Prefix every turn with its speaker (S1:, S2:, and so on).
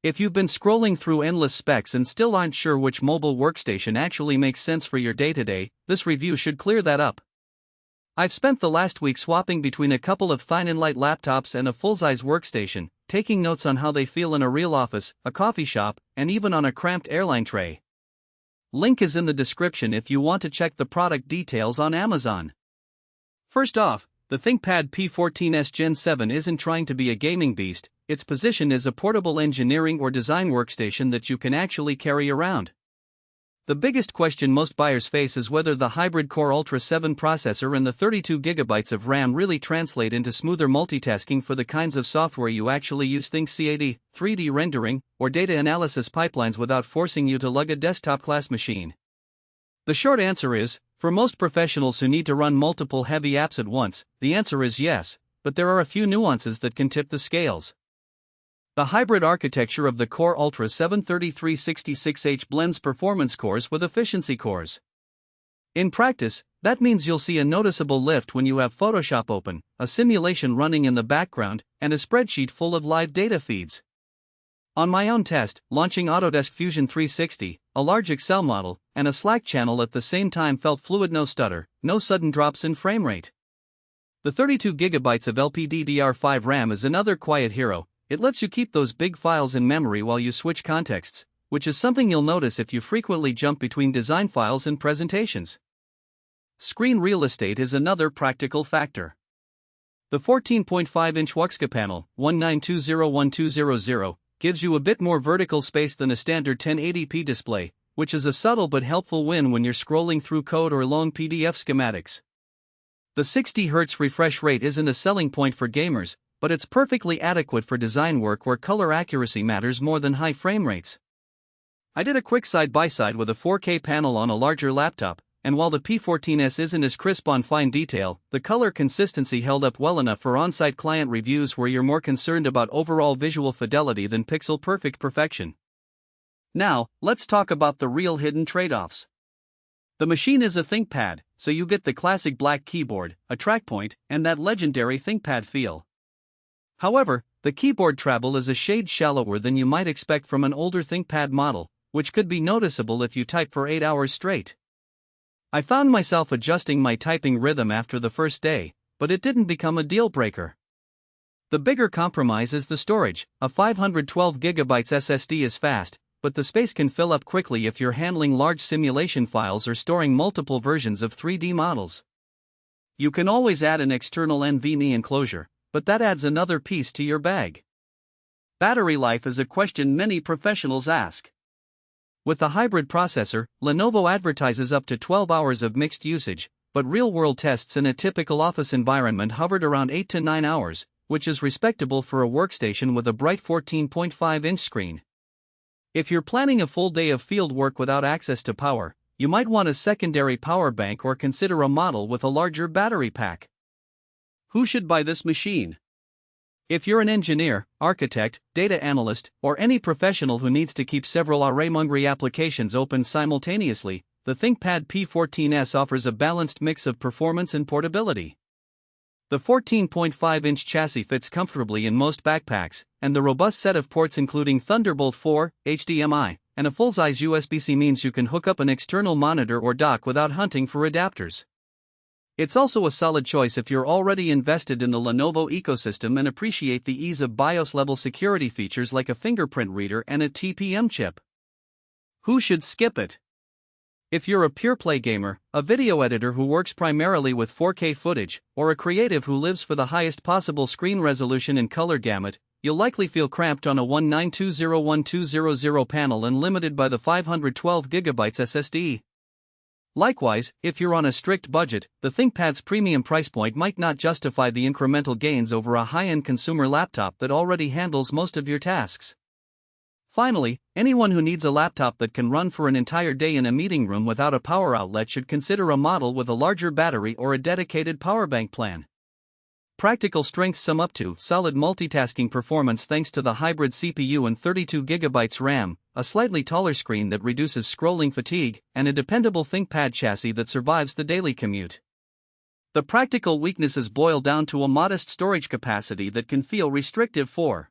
S1: If you've been scrolling through endless specs and still aren't sure which mobile workstation actually makes sense for your day-to-day, this review should clear that up. I've spent the last week swapping between a couple of thin and light laptops and a full-size workstation, taking notes on how they feel in a real office, a coffee shop, and even on a cramped airline tray. Link is in the description if you want to check the product details on Amazon. First off, the ThinkPad P14s Gen 7 isn't trying to be a gaming beast. Its position is a portable engineering or design workstation that you can actually carry around. The biggest question most buyers face is whether the hybrid Core Ultra 7 processor and the 32GB of RAM really translate into smoother multitasking for the kinds of software you actually use. Think CAD, 3D rendering, or data analysis pipelines without forcing you to lug a desktop-class machine. The short answer is, for most professionals who need to run multiple heavy apps at once, the answer is yes, but there are a few nuances that can tip the scales. The hybrid architecture of the Core Ultra 7 3366H blends performance cores with efficiency cores. In practice, that means you'll see a noticeable lift when you have Photoshop open, a simulation running in the background, and a spreadsheet full of live data feeds. On my own test, launching Autodesk Fusion 360, a large Excel model, and a Slack channel at the same time felt fluid, no stutter, no sudden drops in frame rate. The 32GB of LPDDR5 RAM is another quiet hero. It lets you keep those big files in memory while you switch contexts, which is something you'll notice if you frequently jump between design files and presentations. Screen real estate is another practical factor. The 14.5-inch WUXGA panel, 19201200, gives you a bit more vertical space than a standard 1080p display, which is a subtle but helpful win when you're scrolling through code or long PDF schematics. The 60Hz refresh rate isn't a selling point for gamers, but it's perfectly adequate for design work where color accuracy matters more than high frame rates. I did a quick side-by-side with a 4K panel on a larger laptop, and while the P14s isn't as crisp on fine detail, the color consistency held up well enough for on-site client reviews where you're more concerned about overall visual fidelity than pixel-perfect perfection. Now, let's talk about the real hidden trade-offs. The machine is a ThinkPad, so you get the classic black keyboard, a trackpoint, and that legendary ThinkPad feel. However, the keyboard travel is a shade shallower than you might expect from an older ThinkPad model, which could be noticeable if you type for 8 hours straight. I found myself adjusting my typing rhythm after the first day, but it didn't become a deal breaker. The bigger compromise is the storage. A 512GB SSD is fast, but the space can fill up quickly if you're handling large simulation files or storing multiple versions of 3D models. You can always add an external NVMe enclosure, but that adds another piece to your bag. Battery life is a question many professionals ask. With the hybrid processor, Lenovo advertises up to 12 hours of mixed usage, but real-world tests in a typical office environment hovered around 8 to 9 hours, which is respectable for a workstation with a bright 14.5-inch screen. If you're planning a full day of field work without access to power, you might want a secondary power bank or consider a model with a larger battery pack. Who should buy this machine? If you're an engineer, architect, data analyst, or any professional who needs to keep several array-hungry applications open simultaneously, the ThinkPad P14s offers a balanced mix of performance and portability. The 14.5-inch chassis fits comfortably in most backpacks, and the robust set of ports including Thunderbolt 4, HDMI, and a full-size USB-C means you can hook up an external monitor or dock without hunting for adapters. It's also a solid choice if you're already invested in the Lenovo ecosystem and appreciate the ease of BIOS-level security features like a fingerprint reader and a TPM chip. Who should skip it? If you're a pure-play gamer, a video editor who works primarily with 4K footage, or a creative who lives for the highest possible screen resolution and color gamut, you'll likely feel cramped on a 19201200 panel and limited by the 512GB SSD. Likewise, if you're on a strict budget, the ThinkPad's premium price point might not justify the incremental gains over a high-end consumer laptop that already handles most of your tasks. Finally, anyone who needs a laptop that can run for an entire day in a meeting room without a power outlet should consider a model with a larger battery or a dedicated power bank plan. Practical strengths sum up to solid multitasking performance thanks to the hybrid CPU and 32GB RAM, a slightly taller screen that reduces scrolling fatigue, and a dependable ThinkPad chassis that survives the daily commute. The practical weaknesses boil down to a modest storage capacity that can feel restrictive for